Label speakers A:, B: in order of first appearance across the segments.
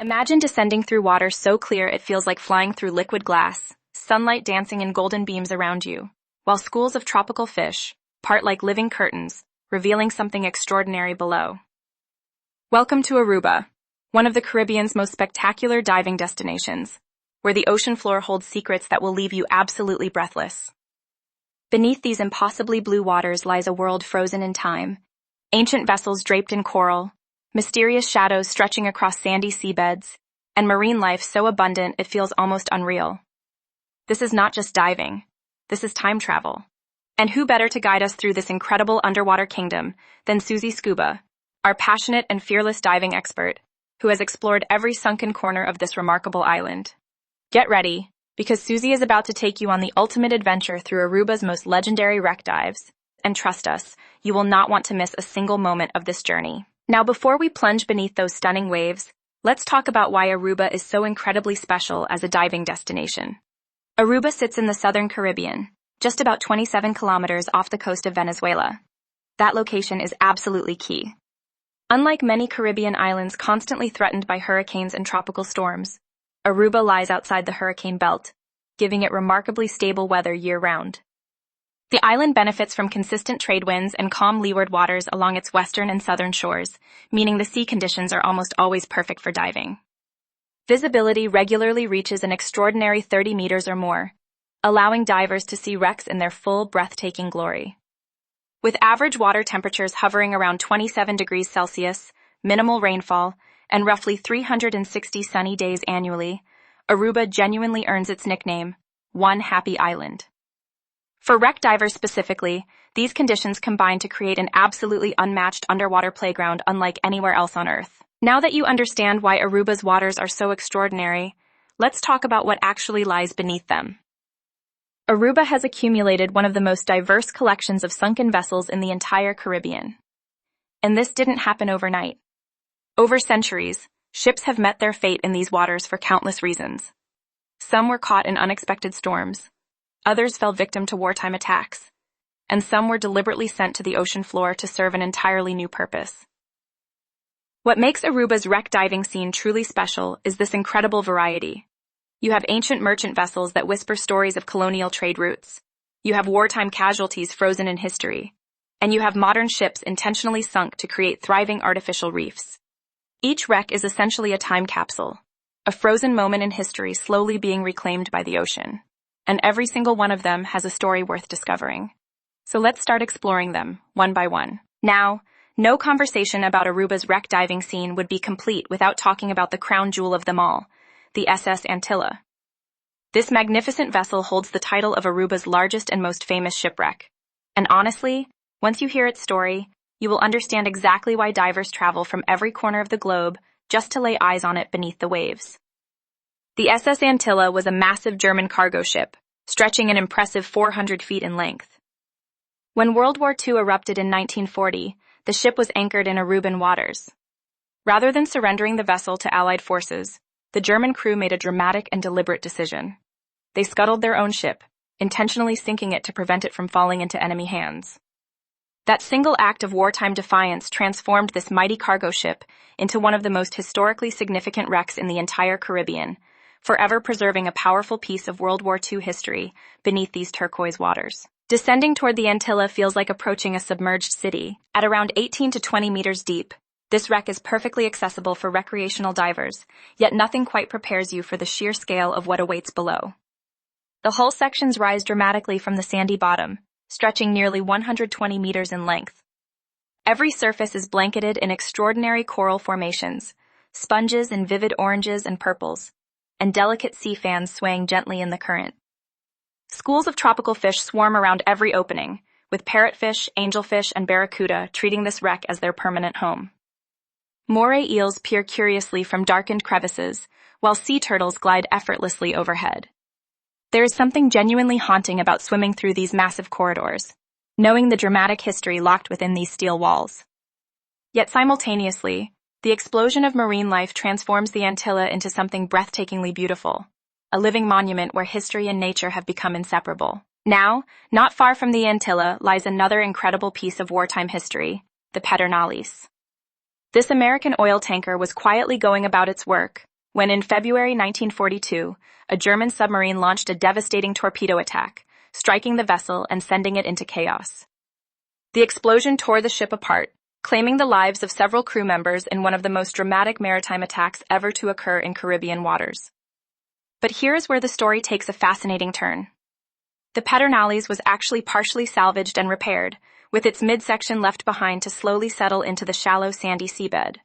A: Imagine descending through water so clear it feels like flying through liquid glass, sunlight dancing in golden beams around you, while schools of tropical fish part like living curtains, revealing something extraordinary below. Welcome to Aruba, one of the Caribbean's most spectacular diving destinations, where the ocean floor holds secrets that will leave you absolutely breathless. Beneath these impossibly blue waters lies a world frozen in time, ancient vessels draped in coral, mysterious shadows stretching across sandy seabeds, and marine life so abundant it feels almost unreal. This is not just diving. This is time travel. And who better to guide us through this incredible underwater kingdom than Suzi Scuba, our passionate and fearless diving expert, who has explored every sunken corner of this remarkable island. Get ready, because Suzi is about to take you on the ultimate adventure through Aruba's most legendary wreck dives. And trust us, you will not want to miss a single moment of this journey. Now, before we plunge beneath those stunning waves, let's talk about why Aruba is so incredibly special as a diving destination. Aruba sits in the southern Caribbean, just about 27 kilometers off the coast of Venezuela. That location is absolutely key. Unlike many Caribbean islands constantly threatened by hurricanes and tropical storms, Aruba lies outside the hurricane belt, giving it remarkably stable weather year-round. The island benefits from consistent trade winds and calm leeward waters along its western and southern shores, meaning the sea conditions are almost always perfect for diving. Visibility regularly reaches an extraordinary 30 meters or more, allowing divers to see wrecks in their full, breathtaking glory. With average water temperatures hovering around 27 degrees Celsius, minimal rainfall, and roughly 360 sunny days annually, Aruba genuinely earns its nickname, One Happy Island. For wreck divers specifically, these conditions combine to create an absolutely unmatched underwater playground unlike anywhere else on Earth. Now that you understand why Aruba's waters are so extraordinary, let's talk about what actually lies beneath them. Aruba has accumulated one of the most diverse collections of sunken vessels in the entire Caribbean. And this didn't happen overnight. Over centuries, ships have met their fate in these waters for countless reasons. Some were caught in unexpected storms, others fell victim to wartime attacks, and some were deliberately sent to the ocean floor to serve an entirely new purpose. What makes Aruba's wreck diving scene truly special is this incredible variety. You have ancient merchant vessels that whisper stories of colonial trade routes. You have wartime casualties frozen in history. And you have modern ships intentionally sunk to create thriving artificial reefs. Each wreck is essentially a time capsule, a frozen moment in history slowly being reclaimed by the ocean. And every single one of them has a story worth discovering. So let's start exploring them, one by one. Now, no conversation about Aruba's wreck diving scene would be complete without talking about the crown jewel of them all, the SS Antilla. This magnificent vessel holds the title of Aruba's largest and most famous shipwreck. And honestly, once you hear its story, you will understand exactly why divers travel from every corner of the globe just to lay eyes on it beneath the waves. The SS Antilla was a massive German cargo ship, stretching an impressive 400 feet in length. When World War II erupted in 1940, the ship was anchored in Aruban waters. Rather than surrendering the vessel to Allied forces, the German crew made a dramatic and deliberate decision. They scuttled their own ship, intentionally sinking it to prevent it from falling into enemy hands. That single act of wartime defiance transformed this mighty cargo ship into one of the most historically significant wrecks in the entire Caribbean, forever preserving a powerful piece of World War II history beneath these turquoise waters. Descending toward the Antilla feels like approaching a submerged city. At around 18 to 20 meters deep, this wreck is perfectly accessible for recreational divers, yet nothing quite prepares you for the sheer scale of what awaits below. The hull sections rise dramatically from the sandy bottom, stretching nearly 120 meters in length. Every surface is blanketed in extraordinary coral formations, sponges in vivid oranges and purples, and delicate sea fans swaying gently in the current. Schools of tropical fish swarm around every opening, with parrotfish, angelfish, and barracuda treating this wreck as their permanent home. Moray eels peer curiously from darkened crevices, while sea turtles glide effortlessly overhead. There is something genuinely haunting about swimming through these massive corridors, knowing the dramatic history locked within these steel walls. Yet simultaneously, the explosion of marine life transforms the Antilla into something breathtakingly beautiful, a living monument where history and nature have become inseparable. Now, not far from the Antilla lies another incredible piece of wartime history, the Pedernales. This American oil tanker was quietly going about its work, when in February 1942, a German submarine launched a devastating torpedo attack, striking the vessel and sending it into chaos. The explosion tore the ship apart, claiming the lives of several crew members in one of the most dramatic maritime attacks ever to occur in Caribbean waters. But here is where the story takes a fascinating turn. The Pedernales was actually partially salvaged and repaired, with its midsection left behind to slowly settle into the shallow sandy seabed.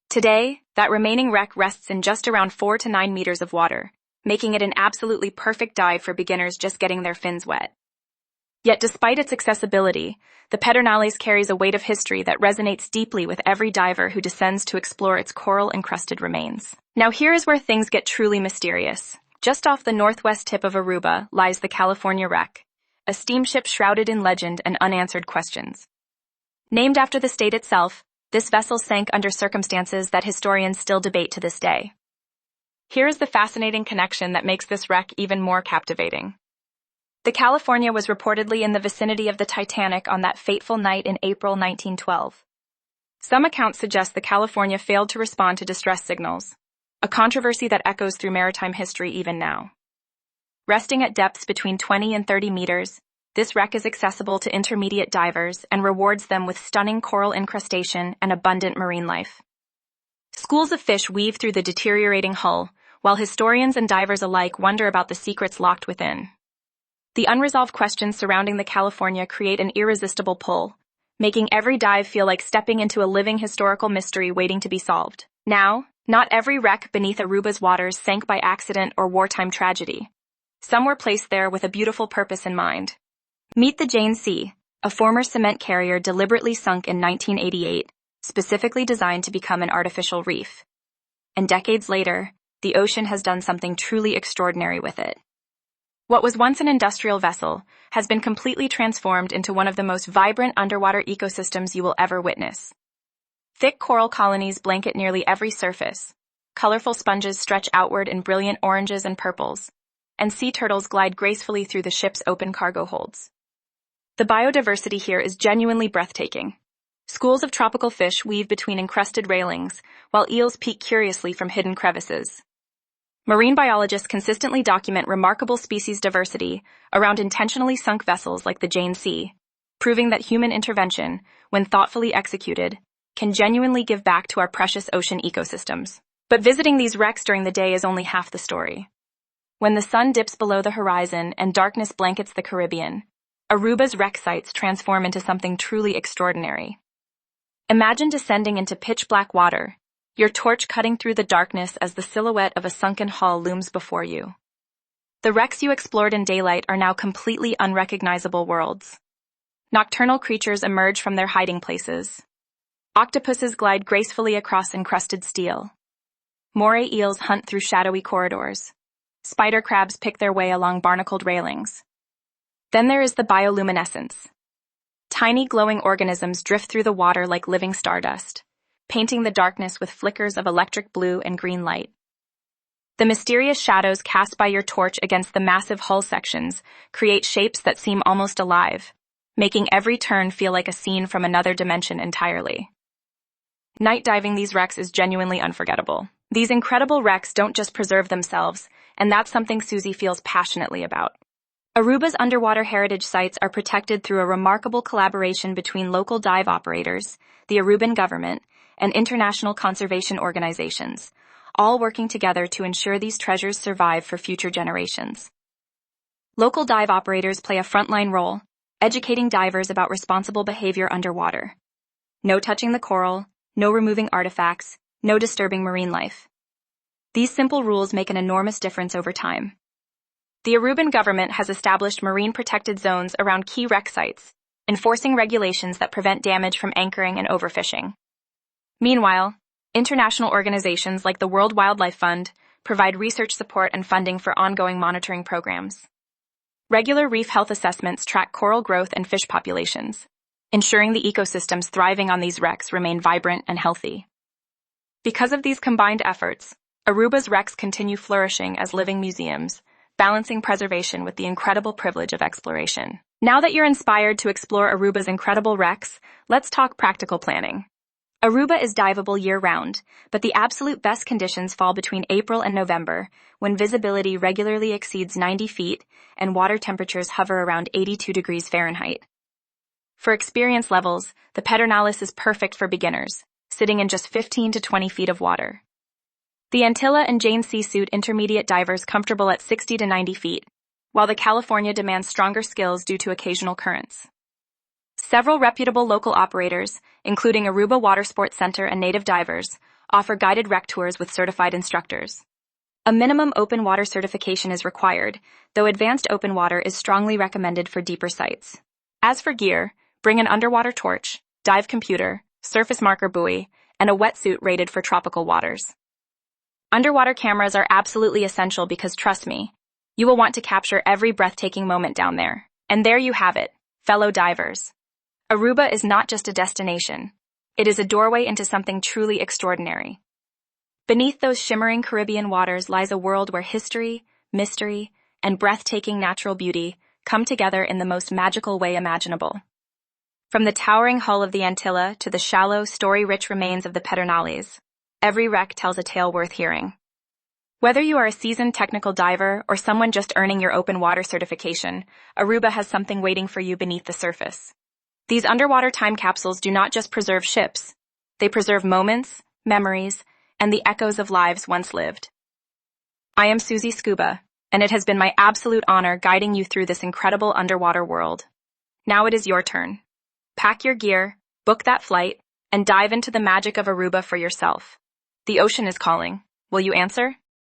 A: Today, that remaining wreck rests in just around 4 to 9 meters of water, making it an absolutely perfect dive for beginners just getting their fins wet. Yet despite its accessibility, the Pedernales carries a weight of history that resonates deeply with every diver who descends to explore its coral-encrusted remains. Now here is where things get truly mysterious. Just off the northwest tip of Aruba lies the California wreck, a steamship shrouded in legend and unanswered questions. Named after the state itself, this vessel sank under circumstances that historians still debate to this day. Here is the fascinating connection that makes this wreck even more captivating. The California was reportedly in the vicinity of the Titanic on that fateful night in April 1912. Some accounts suggest the California failed to respond to distress signals, a controversy that echoes through maritime history even now. Resting at depths between 20 and 30 meters, this wreck is accessible to intermediate divers and rewards them with stunning coral incrustation and abundant marine life. Schools of fish weave through the deteriorating hull, while historians and divers alike wonder about the secrets locked within. The unresolved questions surrounding the California create an irresistible pull, making every dive feel like stepping into a living historical mystery waiting to be solved. Now, not every wreck beneath Aruba's waters sank by accident or wartime tragedy. Some were placed there with a beautiful purpose in mind. Meet the Jane C., a former cement carrier deliberately sunk in 1988, specifically designed to become an artificial reef. And decades later, the ocean has done something truly extraordinary with it. What was once an industrial vessel has been completely transformed into one of the most vibrant underwater ecosystems you will ever witness. Thick coral colonies blanket nearly every surface, colorful sponges stretch outward in brilliant oranges and purples, and sea turtles glide gracefully through the ship's open cargo holds. The biodiversity here is genuinely breathtaking. Schools of tropical fish weave between encrusted railings, while eels peek curiously from hidden crevices. Marine biologists consistently document remarkable species diversity around intentionally sunk vessels like the Jane C., proving that human intervention, when thoughtfully executed, can genuinely give back to our precious ocean ecosystems. But visiting these wrecks during the day is only half the story. When the sun dips below the horizon and darkness blankets the Caribbean, Aruba's wreck sites transform into something truly extraordinary. Imagine descending into pitch-black water, your torch cutting through the darkness as the silhouette of a sunken hull looms before you. The wrecks you explored in daylight are now completely unrecognizable worlds. Nocturnal creatures emerge from their hiding places. Octopuses glide gracefully across encrusted steel. Moray eels hunt through shadowy corridors. Spider crabs pick their way along barnacled railings. Then there is the bioluminescence. Tiny glowing organisms drift through the water like living stardust, painting the darkness with flickers of electric blue and green light. The mysterious shadows cast by your torch against the massive hull sections create shapes that seem almost alive, making every turn feel like a scene from another dimension entirely. Night diving these wrecks is genuinely unforgettable. These incredible wrecks don't just preserve themselves, and that's something Suzi feels passionately about. Aruba's underwater heritage sites are protected through a remarkable collaboration between local dive operators, the Aruban government, and international conservation organizations, all working together to ensure these treasures survive for future generations. Local dive operators play a frontline role, educating divers about responsible behavior underwater. No touching the coral, no removing artifacts, no disturbing marine life. These simple rules make an enormous difference over time. The Aruban government has established marine protected zones around key wreck sites, enforcing regulations that prevent damage from anchoring and overfishing. Meanwhile, international organizations like the World Wildlife Fund provide research support and funding for ongoing monitoring programs. Regular reef health assessments track coral growth and fish populations, ensuring the ecosystems thriving on these wrecks remain vibrant and healthy. Because of these combined efforts, Aruba's wrecks continue flourishing as living museums, balancing preservation with the incredible privilege of exploration. Now that you're inspired to explore Aruba's incredible wrecks, let's talk practical planning. Aruba is diveable year-round, but the absolute best conditions fall between April and November, when visibility regularly exceeds 90 feet and water temperatures hover around 82 degrees Fahrenheit. For experience levels, the Pedernales is perfect for beginners, sitting in just 15 to 20 feet of water. The Antilla and Jane Sea suit intermediate divers comfortable at 60 to 90 feet, while the California demands stronger skills due to occasional currents. Several reputable local operators, including Aruba Water Sports Center and Native Divers, offer guided rec tours with certified instructors. A minimum open water certification is required, though advanced open water is strongly recommended for deeper sites. As for gear, bring an underwater torch, dive computer, surface marker buoy, and a wetsuit rated for tropical waters. Underwater cameras are absolutely essential because, trust me, you will want to capture every breathtaking moment down there. And there you have it, fellow divers. Aruba is not just a destination. It is a doorway into something truly extraordinary. Beneath those shimmering Caribbean waters lies a world where history, mystery, and breathtaking natural beauty come together in the most magical way imaginable. From the towering hull of the Antilla to the shallow, story-rich remains of the Pedernales, every wreck tells a tale worth hearing. Whether you are a seasoned technical diver or someone just earning your open water certification, Aruba has something waiting for you beneath the surface. These underwater time capsules do not just preserve ships. They preserve moments, memories, and the echoes of lives once lived. I am Suzi Scuba, and it has been my absolute honor guiding you through this incredible underwater world. Now it is your turn. Pack your gear, book that flight, and dive into the magic of Aruba for yourself. The ocean is calling. Will you answer?